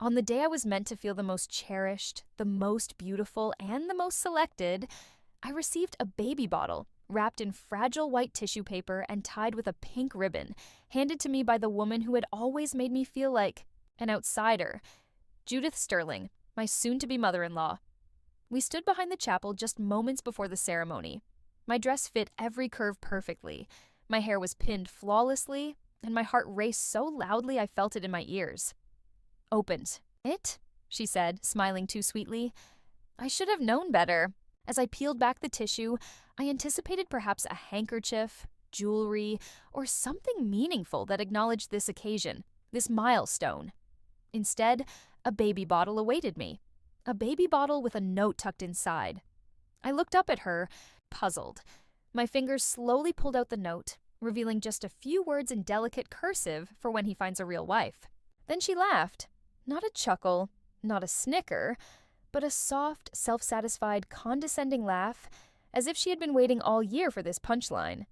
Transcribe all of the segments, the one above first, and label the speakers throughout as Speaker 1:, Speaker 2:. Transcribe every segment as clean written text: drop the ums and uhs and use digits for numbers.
Speaker 1: On the day I was meant to feel the most cherished, the most beautiful, and the most selected, I received a baby bottle wrapped in fragile white tissue paper and tied with a pink ribbon, handed to me by the woman who had always made me feel like an outsider, Judith Sterling, my soon-to-be mother-in-law. We stood behind the chapel just moments before the ceremony. My dress fit every curve perfectly. My hair was pinned flawlessly, and my heart raced so loudly I felt it in my ears. "Opened. It?" she said, smiling too sweetly. I should have known better. As I peeled back the tissue, I anticipated perhaps a handkerchief, jewelry, or something meaningful that acknowledged this occasion, this milestone. Instead, a baby bottle awaited me. A baby bottle with a note tucked inside. I looked up at her, puzzled. My fingers slowly pulled out the note, revealing just a few words in delicate cursive for when he finds a real wife. Then she laughed. Not a chuckle, not a snicker, but a soft, self-satisfied, condescending laugh, as if she had been waiting all year for this punchline.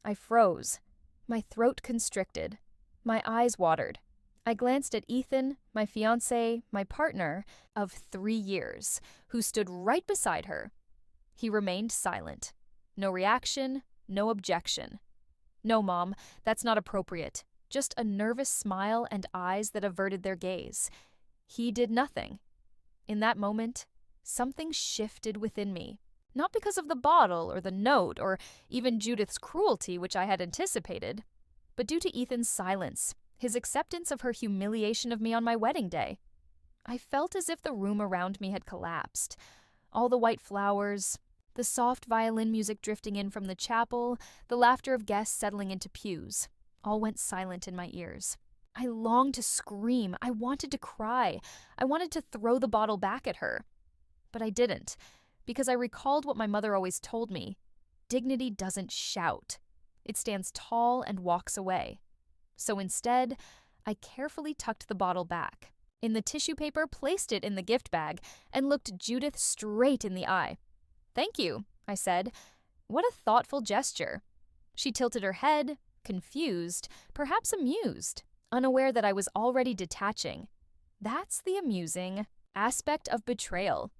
Speaker 1: I froze. My throat constricted. My eyes watered. I glanced at Ethan, my fiancé, my partner of 3 years, who stood right beside her. He remained silent. No reaction, no objection. "No, Mom, that's not appropriate." Just a nervous smile and eyes that averted their gaze. He did nothing. In that moment, something shifted within me. Not because of the bottle or the note or even Judith's cruelty, which I had anticipated, but due to Ethan's silence, his acceptance of her humiliation of me on my wedding day. I felt as if the room around me had collapsed. All the white flowers, the soft violin music drifting in from the chapel, the laughter of guests settling into pews, all went silent in my ears. I longed to scream. I wanted to cry. I wanted to throw the bottle back at her. But I didn't, because I recalled what my mother always told me. Dignity doesn't shout. It stands tall and walks away. So instead, I carefully tucked the bottle back, in the tissue paper, placed it in the gift bag, and looked Judith straight in the eye. "Thank you," I said. What a thoughtful gesture. She tilted her head, confused, perhaps amused, unaware that I was already detaching. That's the amusing aspect of betrayal.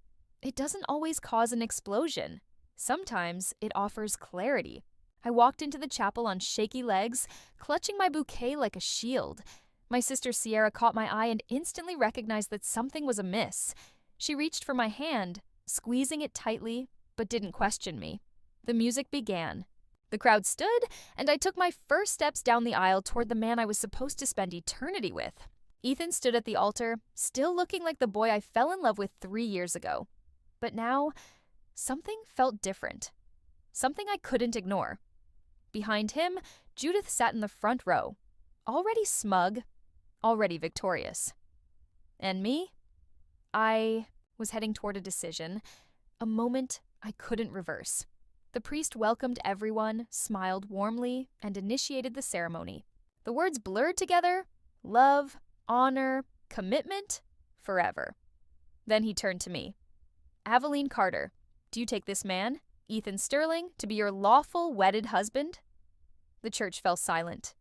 Speaker 1: It doesn't always cause an explosion. Sometimes it offers clarity. I walked into the chapel on shaky legs, clutching my bouquet like a shield. My sister Sierra caught my eye and instantly recognized that something was amiss. She reached for my hand, squeezing it tightly, but didn't question me. The music began. The crowd stood, and I took my first steps down the aisle toward the man I was supposed to spend eternity with. Ethan stood at the altar, still looking like the boy I fell in love with 3 years ago. But now, something felt different. Something I couldn't ignore. Behind him, Judith sat in the front row, already smug, already victorious. And me? I was heading toward a decision, a moment I couldn't reverse. The priest welcomed everyone, smiled warmly, and initiated the ceremony. The words blurred together: love, honor, commitment, forever. Then he turned to me. "Aveline Carter, do you take this man, Ethan Sterling, to be your lawful wedded husband?" The church fell silent.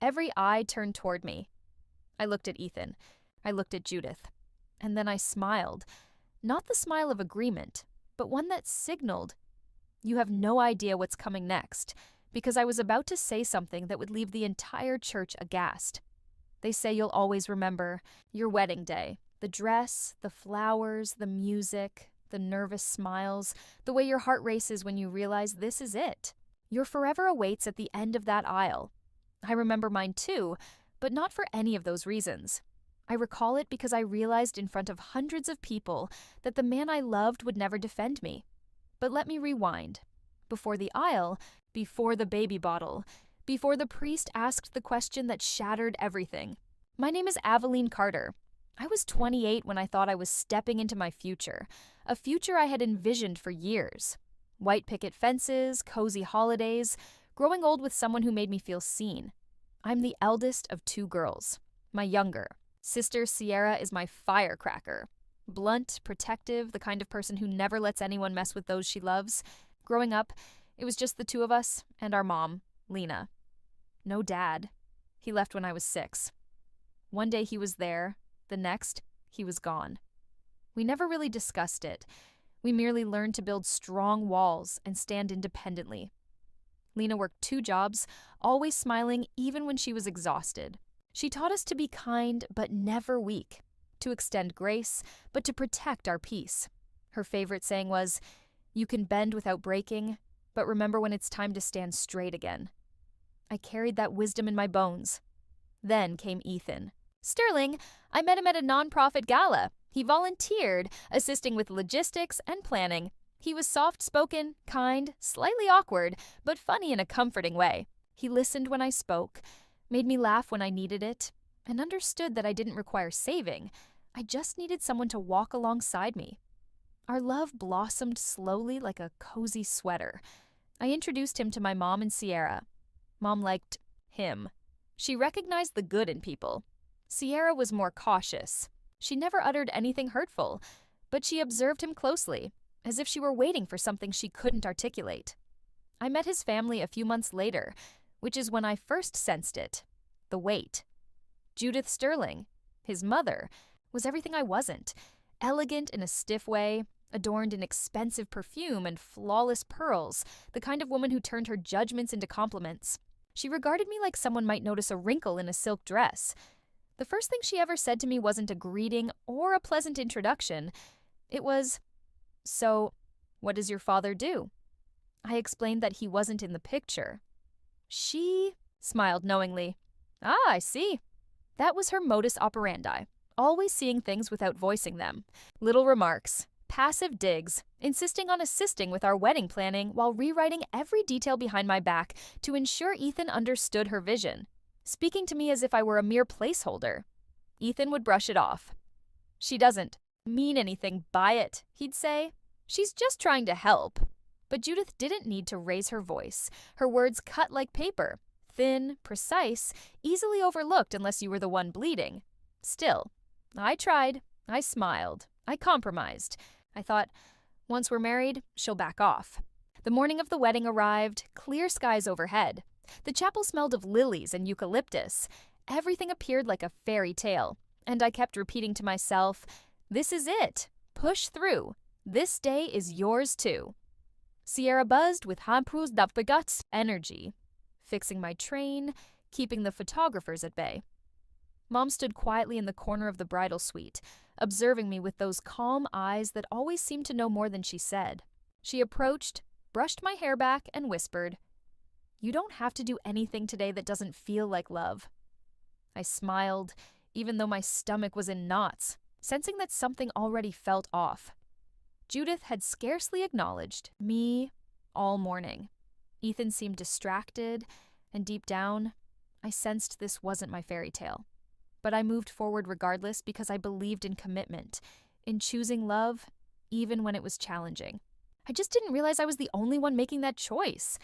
Speaker 1: Every eye turned toward me. I looked at Ethan. I looked at Judith. And then I smiled. Not the smile of agreement, but one that signaled, "You have no idea what's coming next," because I was about to say something that would leave the entire church aghast. They say you'll always remember your wedding day, the dress, the flowers, the music, the nervous smiles, the way your heart races when you realize this is it. Your forever awaits at the end of that aisle. I remember mine too, but not for any of those reasons. I recall it because I realized in front of hundreds of people that the man I loved would never defend me. But let me rewind. Before the aisle, before the baby bottle, before the priest asked the question that shattered everything. My name is Aveline Carter. I was 28 when I thought I was stepping into my future, a future I had envisioned for years. White picket fences, cozy holidays, growing old with someone who made me feel seen. I'm the eldest of 2 girls. My younger sister Sierra is my firecracker. Blunt, protective, the kind of person who never lets anyone mess with those she loves. Growing up, it was just the 2 of us and our mom, Lena. No dad. He left when I was 6. One day he was there, the next, he was gone. We never really discussed it. We merely learned to build strong walls and stand independently. Lena worked 2 jobs, always smiling even when she was exhausted. She taught us to be kind but never weak, to extend grace but to protect our peace. Her favorite saying was, "You can bend without breaking, but remember when it's time to stand straight again." I carried that wisdom in my bones. Then came Ethan. Sterling, I met him at a nonprofit gala. He volunteered, assisting with logistics and planning. He was soft-spoken, kind, slightly awkward, but funny in a comforting way. He listened when I spoke, made me laugh when I needed it, and understood that I didn't require saving. I just needed someone to walk alongside me. Our love blossomed slowly like a cozy sweater. I introduced him to my mom and Sierra. Mom liked him. She recognized the good in people. Sierra was more cautious. She never uttered anything hurtful, but she observed him closely, as if she were waiting for something she couldn't articulate. I met his family a few months later, which is when I first sensed it. The weight. Judith Sterling, his mother, was everything I wasn't. Elegant in a stiff way, adorned in expensive perfume and flawless pearls, the kind of woman who turned her judgments into compliments. She regarded me like someone might notice a wrinkle in a silk dress. The first thing she ever said to me wasn't a greeting or a pleasant introduction. It was, "So, what does your father do?" I explained that he wasn't in the picture. She smiled knowingly. "Ah, I see." That was her modus operandi, always seeing things without voicing them. Little remarks, passive digs, insisting on assisting with our wedding planning while rewriting every detail behind my back to ensure Ethan understood her vision, speaking to me as if I were a mere placeholder. Ethan would brush it off. "She doesn't mean anything by it," he'd say. "She's just trying to help." But Judith didn't need to raise her voice. Her words cut like paper, thin, precise, easily overlooked unless you were the one bleeding. Still, I tried. I smiled. I compromised. I thought, once we're married, she'll back off. The morning of the wedding arrived, clear skies overhead. The chapel smelled of lilies and eucalyptus. Everything appeared like a fairy tale, and I kept repeating to myself, "This is it. Push through. This day is yours too." Sierra buzzed with Hampus Dappegat's energy, fixing my train, keeping the photographers at bay. Mom stood quietly in the corner of the bridal suite, observing me with those calm eyes that always seemed to know more than she said. She approached, brushed my hair back, and whispered, "You don't have to do anything today that doesn't feel like love." I smiled, even though my stomach was in knots, sensing that something already felt off. Judith had scarcely acknowledged me all morning. Ethan seemed distracted, and deep down, I sensed this wasn't my fairy tale. But I moved forward regardless because I believed in commitment, in choosing love, even when it was challenging. I just didn't realize I was the only one making that choice.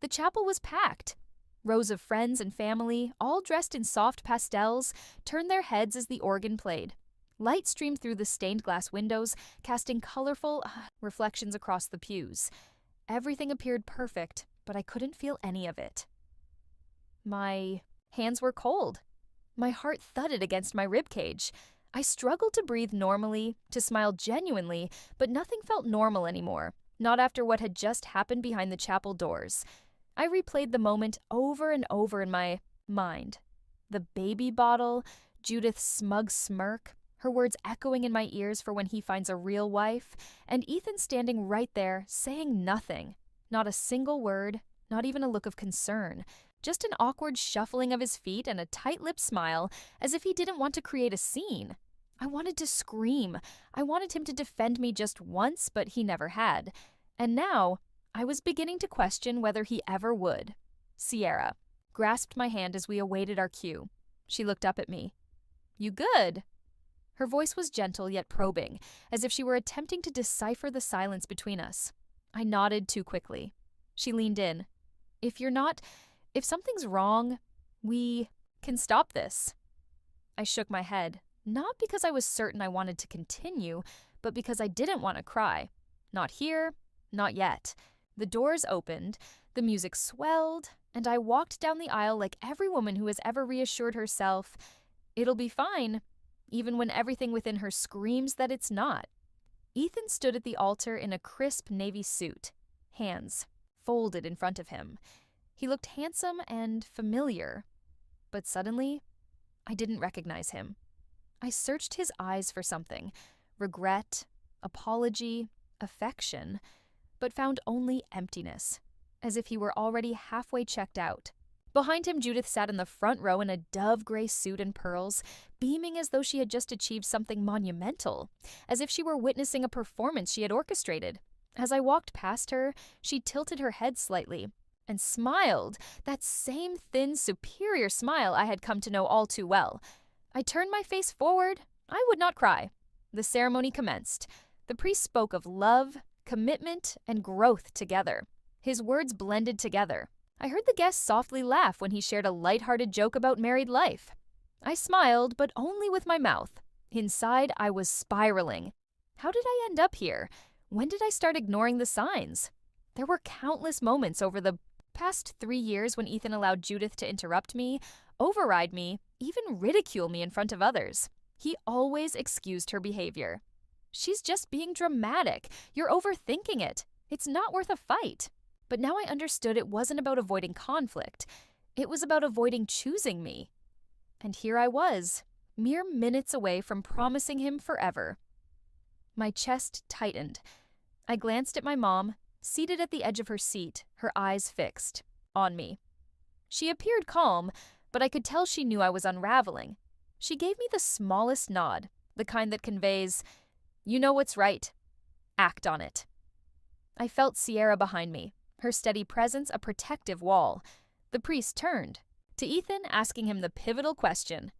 Speaker 1: The chapel was packed. Rows of friends and family, all dressed in soft pastels, turned their heads as the organ played. Light streamed through the stained glass windows, casting colorful reflections across the pews. Everything appeared perfect, but I couldn't feel any of it. My hands were cold. My heart thudded against my ribcage. I struggled to breathe normally, to smile genuinely, but nothing felt normal anymore, not after what had just happened behind the chapel doors. I replayed the moment over and over in my mind. The baby bottle, Judith's smug smirk, her words echoing in my ears for when he finds a real wife, and Ethan standing right there, saying nothing. Not a single word, not even a look of concern. Just an awkward shuffling of his feet and a tight-lipped smile, as if he didn't want to create a scene. I wanted to scream. I wanted him to defend me just once, but he never had. And now, I was beginning to question whether he ever would. Sierra grasped my hand as we awaited our cue. She looked up at me. "You good?" Her voice was gentle yet probing, as if she were attempting to decipher the silence between us. I nodded too quickly. She leaned in. If something's wrong, we can stop this." I shook my head, not because I was certain I wanted to continue, but because I didn't want to cry. Not here, not yet. The doors opened, the music swelled, and I walked down the aisle like every woman who has ever reassured herself, "It'll be fine," even when everything within her screams that it's not. Ethan stood at the altar in a crisp navy suit, hands folded in front of him. He looked handsome and familiar, but suddenly, I didn't recognize him. I searched his eyes for something, regret, apology, affection, but found only emptiness, as if he were already halfway checked out. Behind him, Judith sat in the front row in a dove-gray suit and pearls, beaming as though she had just achieved something monumental, as if she were witnessing a performance she had orchestrated. As I walked past her, she tilted her head slightly and smiled, that same thin, superior smile I had come to know all too well. I turned my face forward. I would not cry. The ceremony commenced. The priest spoke of love, commitment, and growth together. His words blended together. I heard the guest softly laugh when he shared a light-hearted joke about married life. I smiled, but only with my mouth. Inside, I was spiraling. How did I end up here? When did I start ignoring the signs? There were countless moments over the past 3 years when Ethan allowed Judith to interrupt me, override me, even ridicule me in front of others. He always excused her behavior. She's just being dramatic. You're overthinking it. It's not worth a fight. But now I understood it wasn't about avoiding conflict. It was about avoiding choosing me. And here I was, mere minutes away from promising him forever. My chest tightened. I glanced at my mom, seated at the edge of her seat, her eyes fixed on me. She appeared calm, but I could tell she knew I was unraveling. She gave me the smallest nod, the kind that conveys, "You know what's right. Act on it." I felt Sierra behind me, her steady presence a protective wall. The priest turned to Ethan, asking him the pivotal question,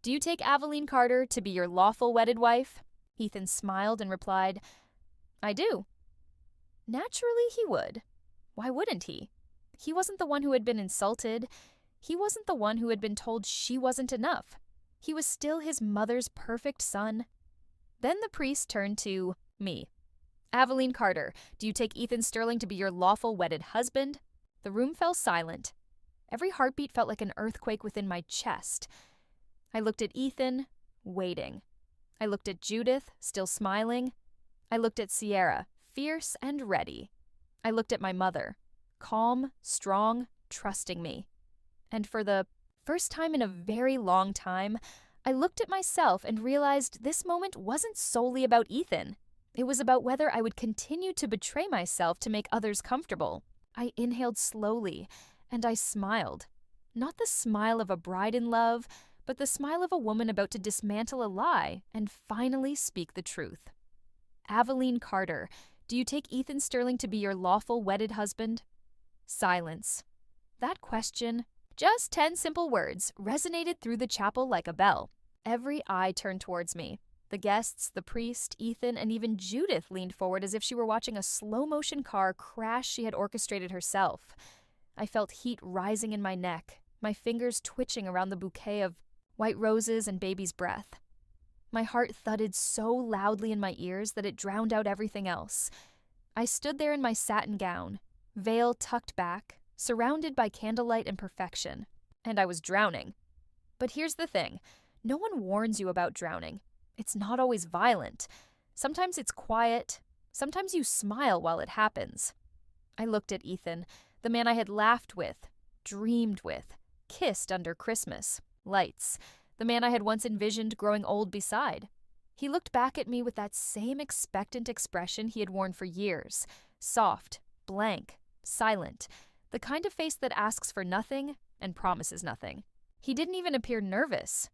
Speaker 1: "Do you take Aveline Carter to be your lawful wedded wife?" Ethan smiled and replied, "I do." Naturally he would. Why wouldn't he? He wasn't the one who had been insulted. He wasn't the one who had been told she wasn't enough. He was still his mother's perfect son. Then the priest turned to me. "Aveline Carter, do you take Ethan Sterling to be your lawful wedded husband?" The room fell silent. Every heartbeat felt like an earthquake within my chest. I looked at Ethan, waiting. I looked at Judith, still smiling. I looked at Sierra, fierce and ready. I looked at my mother, calm, strong, trusting me. And for the first time in a very long time, I looked at myself and realized this moment wasn't solely about Ethan. It was about whether I would continue to betray myself to make others comfortable. I inhaled slowly, and I smiled. Not the smile of a bride in love, but the smile of a woman about to dismantle a lie and finally speak the truth. "Aveline Carter, do you take Ethan Sterling to be your lawful wedded husband?" Silence. That question, just 10 simple words, resonated through the chapel like a bell. Every eye turned towards me. The guests, the priest, Ethan, and even Judith leaned forward as if she were watching a slow-motion car crash she had orchestrated herself. I felt heat rising in my neck, my fingers twitching around the bouquet of white roses and baby's breath. My heart thudded so loudly in my ears that it drowned out everything else. I stood there in my satin gown, veil tucked back, surrounded by candlelight and perfection, and I was drowning. But here's the thing. No one warns you about drowning. It's not always violent. Sometimes it's quiet. Sometimes you smile while it happens. I looked at Ethan, the man I had laughed with, dreamed with, kissed under Christmas lights, the man I had once envisioned growing old beside. He looked back at me with that same expectant expression he had worn for years, soft, blank, silent, the kind of face that asks for nothing and promises nothing. He didn't even appear nervous.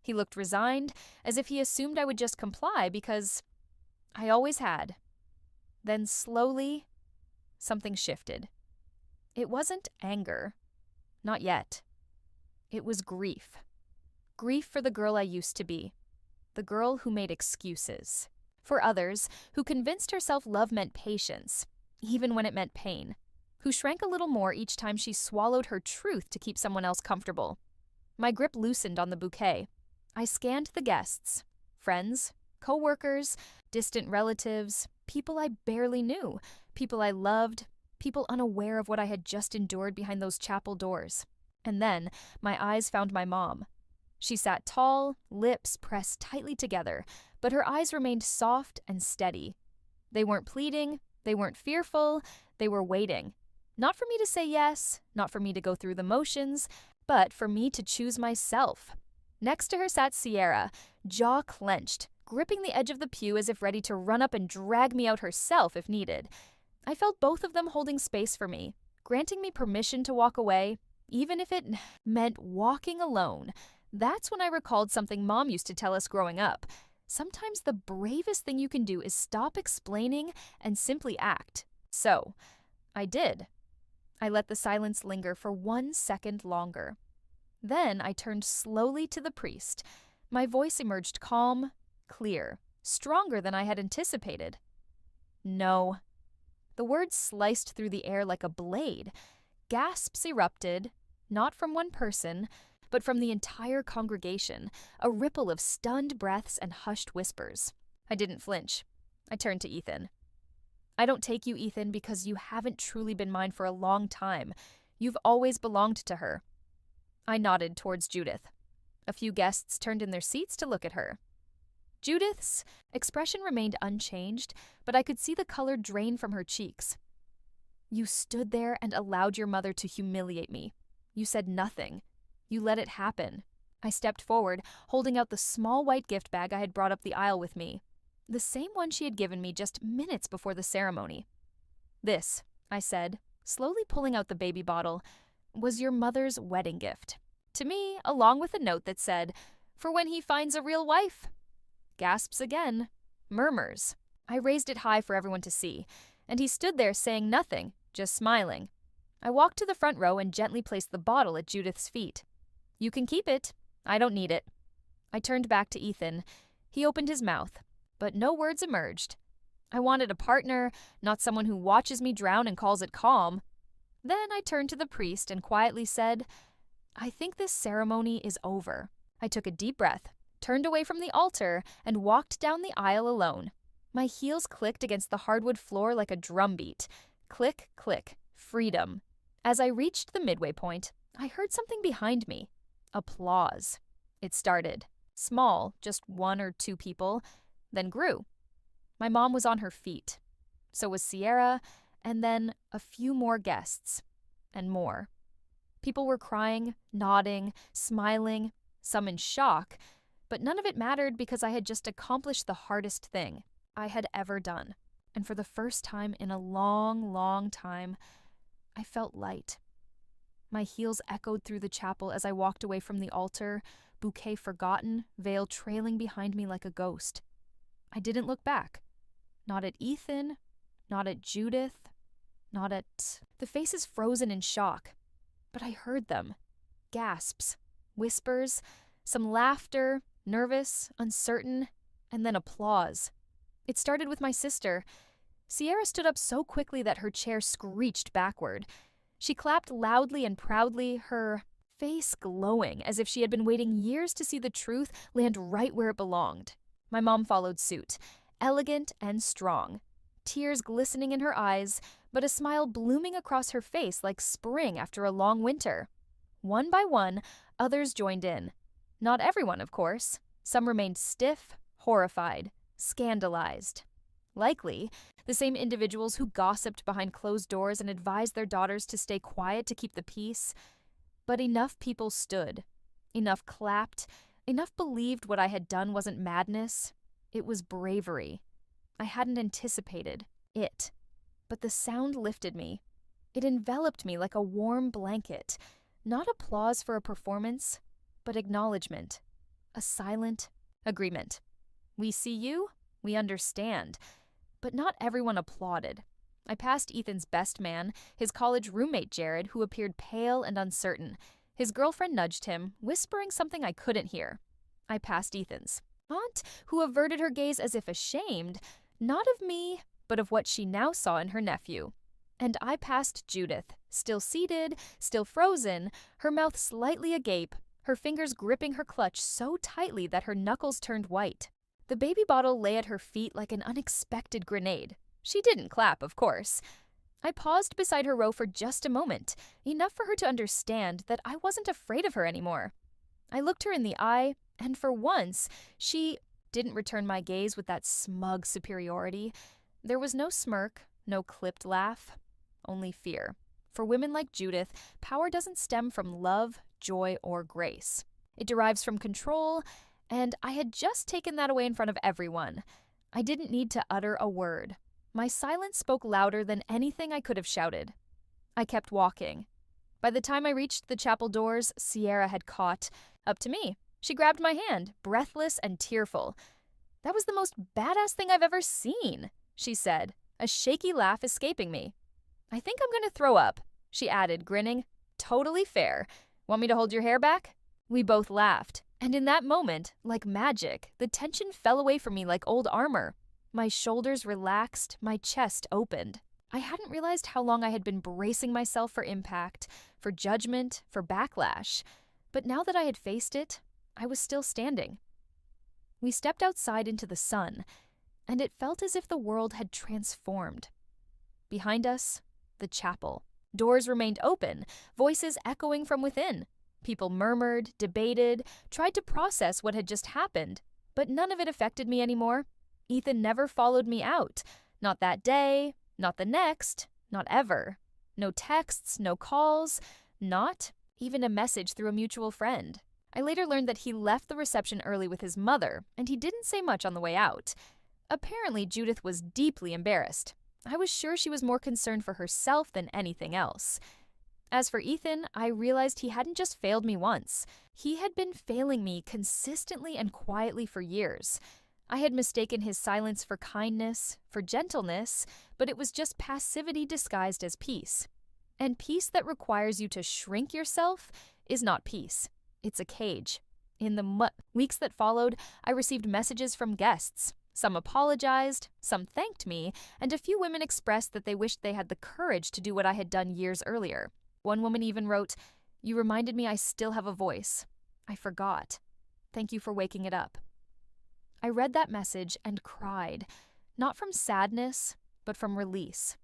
Speaker 1: He looked resigned, as if he assumed I would just comply because I always had. Then slowly, something shifted. It wasn't anger. Not yet. It was grief. Grief for the girl I used to be. The girl who made excuses. For others, who convinced herself love meant patience, even when it meant pain. Who shrank a little more each time she swallowed her truth to keep someone else comfortable. My grip loosened on the bouquet. I scanned the guests. Friends, co-workers, distant relatives, people I barely knew, people I loved, people unaware of what I had just endured behind those chapel doors. And then, my eyes found my mom. She sat tall, lips pressed tightly together, but her eyes remained soft and steady. They weren't pleading, they weren't fearful, they were waiting. Not for me to say yes, not for me to go through the motions, but for me to choose myself. Next to her sat Sierra, jaw clenched, gripping the edge of the pew as if ready to run up and drag me out herself if needed. I felt both of them holding space for me, granting me permission to walk away, even if it meant walking alone. That's when I recalled something Mom used to tell us growing up. Sometimes the bravest thing you can do is stop explaining and simply act. So, I did. I let the silence linger for 1 second longer. Then I turned slowly to the priest. My voice emerged calm, clear, stronger than I had anticipated. No. The words sliced through the air like a blade. Gasps erupted, not from one person, but from the entire congregation, a ripple of stunned breaths and hushed whispers. I didn't flinch. I turned to Ethan. I don't take you, Ethan, because you haven't truly been mine for a long time. You've always belonged to her. I nodded towards Judith. A few guests turned in their seats to look at her. Judith's expression remained unchanged, but I could see the color drain from her cheeks. You stood there and allowed your mother to humiliate me. You said nothing. You let it happen. I stepped forward, holding out the small white gift bag I had brought up the aisle with me. The same one she had given me just minutes before the ceremony. This, I said, slowly pulling out the baby bottle, was your mother's wedding gift. To me, along with a note that said, "For when he finds a real wife." Gasps again. Murmurs. I raised it high for everyone to see, and he stood there saying nothing, just smiling. I walked to the front row and gently placed the bottle at Judith's feet. You can keep it. I don't need it. I turned back to Ethan. He opened his mouth, but no words emerged. I wanted a partner, not someone who watches me drown and calls it calm. Then I turned to the priest and quietly said, I think this ceremony is over. I took a deep breath, turned away from the altar, and walked down the aisle alone. My heels clicked against the hardwood floor like a drumbeat. Click, click, freedom. As I reached the midway point, I heard something behind me. Applause. It started. Small, just 1 or 2 people, then grew. My mom was on her feet. So was Sierra, and then a few more guests. And more. People were crying, nodding, smiling, some in shock, but none of it mattered because I had just accomplished the hardest thing I had ever done. And for the first time in a long, long time, I felt light. My heels echoed through the chapel as I walked away from the altar, bouquet forgotten, veil trailing behind me like a ghost. I didn't look back. Not at Ethan, not at Judith, not at... The faces frozen in shock. But I heard them. Gasps, whispers, some laughter, nervous, uncertain, and then applause. It started with my sister. Sierra stood up so quickly that her chair screeched backward. She clapped loudly and proudly, her face glowing as if she had been waiting years to see the truth land right where it belonged. My mom followed suit, elegant and strong, tears glistening in her eyes, but a smile blooming across her face like spring after a long winter. One by one, others joined in. Not everyone, of course. Some remained stiff, horrified, scandalized. Likely, the same individuals who gossiped behind closed doors and advised their daughters to stay quiet to keep the peace. But enough people stood. Enough clapped. Enough believed what I had done wasn't madness. It was bravery. I hadn't anticipated it. But the sound lifted me. It enveloped me like a warm blanket. Not applause for a performance, but acknowledgement. A silent agreement. We see you, we understand. But not everyone applauded. I passed Ethan's best man, his college roommate Jared, who appeared pale and uncertain. His girlfriend nudged him, whispering something I couldn't hear. I passed Ethan's aunt, who averted her gaze as if ashamed, not of me, but of what she now saw in her nephew. And I passed Judith, still seated, still frozen, her mouth slightly agape, her fingers gripping her clutch so tightly that her knuckles turned white. The baby bottle lay at her feet like an unexpected grenade. She didn't clap, of course. I paused beside her row for just a moment, enough for her to understand that I wasn't afraid of her anymore. I looked her in the eye, and for once, she didn't return my gaze with that smug superiority. There was no smirk, no clipped laugh, only fear. For women like Judith, power doesn't stem from love, joy, or grace. It derives from control, and I had just taken that away in front of everyone. I didn't need to utter a word. My silence spoke louder than anything I could have shouted. I kept walking. By the time I reached the chapel doors, Sierra had caught up to me. She grabbed my hand, breathless and tearful. "That was the most badass thing I've ever seen," she said, a shaky laugh escaping me. "I think I'm going to throw up," she added, grinning. "Totally fair. Want me to hold your hair back?" We both laughed, and in that moment, like magic, the tension fell away from me like old armor. My shoulders relaxed, my chest opened. I hadn't realized how long I had been bracing myself for impact, for judgment, for backlash. But now that I had faced it, I was still standing. We stepped outside into the sun, and it felt as if the world had transformed. Behind us, the chapel. Doors remained open, voices echoing from within. People murmured, debated, tried to process what had just happened, but none of it affected me anymore. Ethan never followed me out. Not that day, not the next, not ever. No texts, no calls, not even a message through a mutual friend. I later learned that he left the reception early with his mother, and he didn't say much on the way out. Apparently, Judith was deeply embarrassed. I was sure she was more concerned for herself than anything else. As for Ethan, I realized he hadn't just failed me once. He had been failing me consistently and quietly for years. I had mistaken his silence for kindness, for gentleness, but it was just passivity disguised as peace. And peace that requires you to shrink yourself is not peace. It's a cage. In the weeks that followed, I received messages from guests. Some apologized, some thanked me, and a few women expressed that they wished they had the courage to do what I had done years earlier. One woman even wrote, "You reminded me I still have a voice. I forgot. Thank you for waking it up." I read that message and cried, not from sadness, but from release.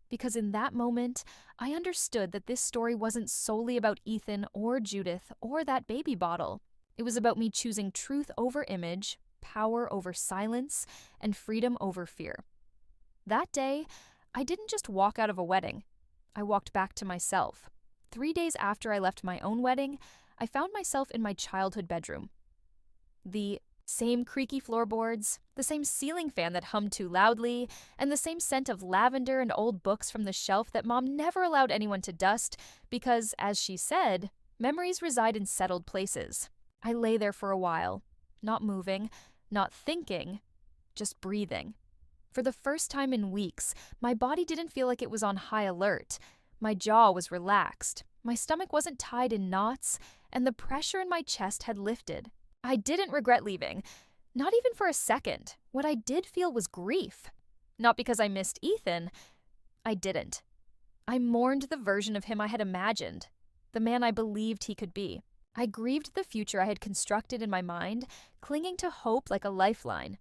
Speaker 1: Because in that moment, I understood that this story wasn't solely about Ethan or Judith or that baby bottle. It was about me choosing truth over image, power over silence, and freedom over fear. That day, I didn't just walk out of a wedding. I walked back to myself. 3 days after I left my own wedding, I found myself in my childhood bedroom. The same creaky floorboards, the same ceiling fan that hummed too loudly, and the same scent of lavender and old books from the shelf that Mom never allowed anyone to dust because, as she said, memories reside in settled places. I lay there for a while, not moving, not thinking, just breathing. For the first time in weeks, my body didn't feel like it was on high alert. My jaw was relaxed, my stomach wasn't tied in knots, and the pressure in my chest had lifted. I didn't regret leaving, not even for a second. What I did feel was grief. Not because I missed Ethan. I didn't. I mourned the version of him I had imagined, the man I believed he could be. I grieved the future I had constructed in my mind, clinging to hope like a lifeline.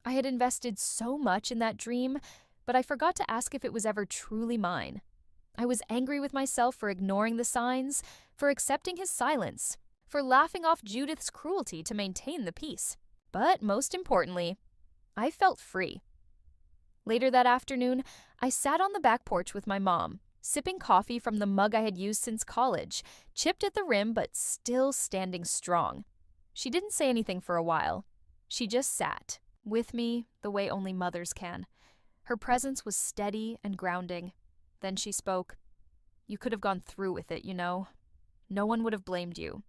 Speaker 1: I had invested so much in that dream, but I forgot to ask if it was ever truly mine. I was angry with myself for ignoring the signs, for accepting his silence, for laughing off Judith's cruelty to maintain the peace. But most importantly, I felt free. Later that afternoon, I sat on the back porch with my mom, sipping coffee from the mug I had used since college, chipped at the rim but still standing strong. She didn't say anything for a while. She just sat, with me the way only mothers can. Her presence was steady and grounding. Then she spoke. "You could have gone through with it, you know. No one would have blamed you."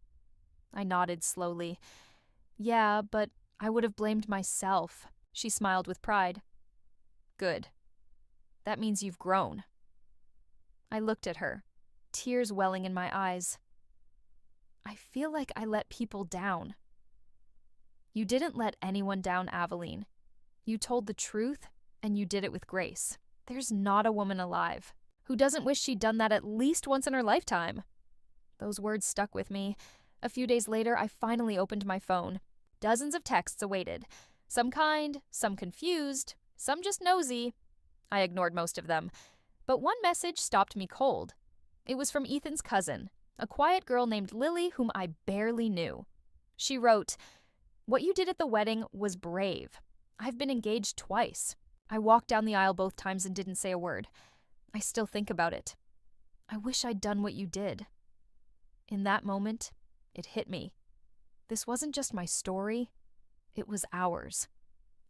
Speaker 1: I nodded slowly. "Yeah, but I would have blamed myself." She smiled with pride. "Good. That means you've grown." I looked at her, tears welling in my eyes. "I feel like I let people down." "You didn't let anyone down, Aveline. You told the truth, and you did it with grace. There's not a woman alive who doesn't wish she'd done that at least once in her lifetime." Those words stuck with me. A few days later, I finally opened my phone. Dozens of texts awaited. Some kind, some confused, some just nosy. I ignored most of them. But one message stopped me cold. It was from Ethan's cousin, a quiet girl named Lily whom I barely knew. She wrote, "What you did at the wedding was brave. I've been engaged twice. I walked down the aisle both times and didn't say a word. I still think about it. I wish I'd done what you did." In that moment, it hit me. This wasn't just my story, it was ours.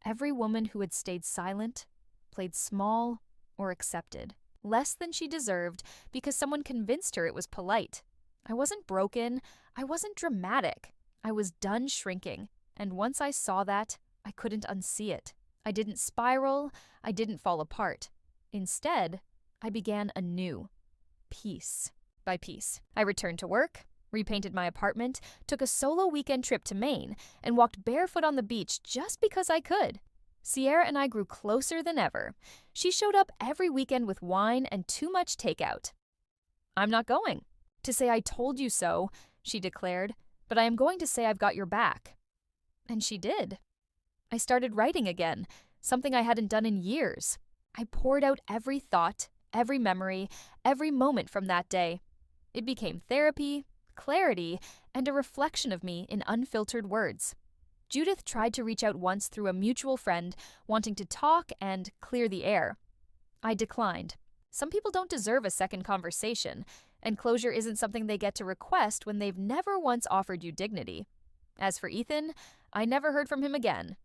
Speaker 1: Every woman who had stayed silent, played small, or accepted less than she deserved because someone convinced her it was polite. I wasn't broken, I wasn't dramatic. I was done shrinking, and once I saw that, I couldn't unsee it. I didn't spiral, I didn't fall apart. Instead, I began anew, piece by piece. I returned to work, repainted my apartment, took a solo weekend trip to Maine, and walked barefoot on the beach just because I could. Sierra and I grew closer than ever. She showed up every weekend with wine and too much takeout. "I'm not going to say I told you so," she declared, "but I am going to say I've got your back." And she did. I started writing again, something I hadn't done in years. I poured out every thought, every memory, every moment from that day. It became therapy, clarity, and a reflection of me in unfiltered words. Judith tried to reach out once through a mutual friend, wanting to talk and clear the air. I declined. Some people don't deserve a second conversation, and closure isn't something they get to request when they've never once offered you dignity. As for Ethan, I never heard from him again.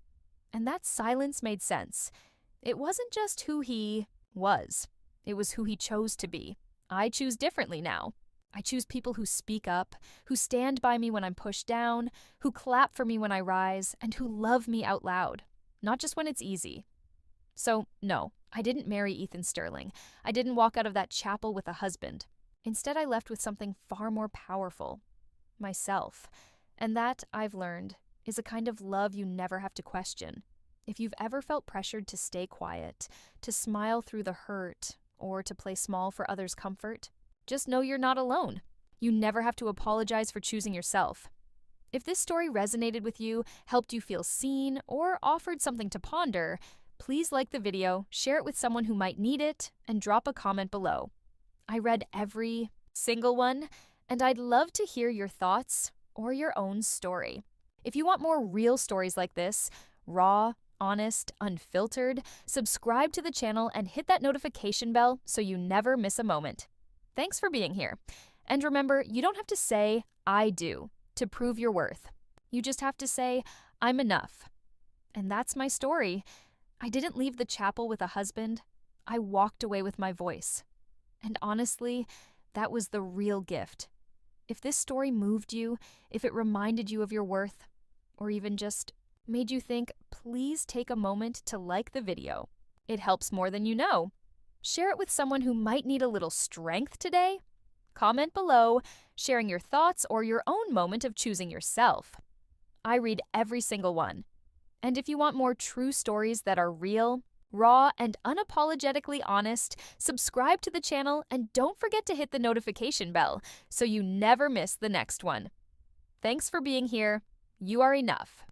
Speaker 1: And that silence made sense. It wasn't just who he was. It was who he chose to be. I choose differently now. I choose people who speak up, who stand by me when I'm pushed down, who clap for me when I rise, and who love me out loud, not just when it's easy. So, no, I didn't marry Ethan Sterling. I didn't walk out of that chapel with a husband. Instead, I left with something far more powerful, myself. And that, I've learned, is a kind of love you never have to question. If you've ever felt pressured to stay quiet, to smile through the hurt, or to play small for others' comfort, just know you're not alone. You never have to apologize for choosing yourself. If this story resonated with you, helped you feel seen, or offered something to ponder, please like the video, share it with someone who might need it, and drop a comment below. I read every single one, and I'd love to hear your thoughts or your own story. If you want more real stories like this, raw, honest, unfiltered, subscribe to the channel and hit that notification bell so you never miss a moment. Thanks for being here. And remember, you don't have to say, "I do," to prove your worth. You just have to say, "I'm enough." And that's my story. I didn't leave the chapel with a husband. I walked away with my voice. And honestly, that was the real gift. If this story moved you, if it reminded you of your worth, or even just made you think, please take a moment to like the video. It helps more than you know. Share it with someone who might need a little strength today. Comment below, sharing your thoughts or your own moment of choosing yourself. I read every single one. And if you want more true stories that are real, raw, and unapologetically honest, subscribe to the channel and don't forget to hit the notification bell so you never miss the next one. Thanks for being here. You are enough.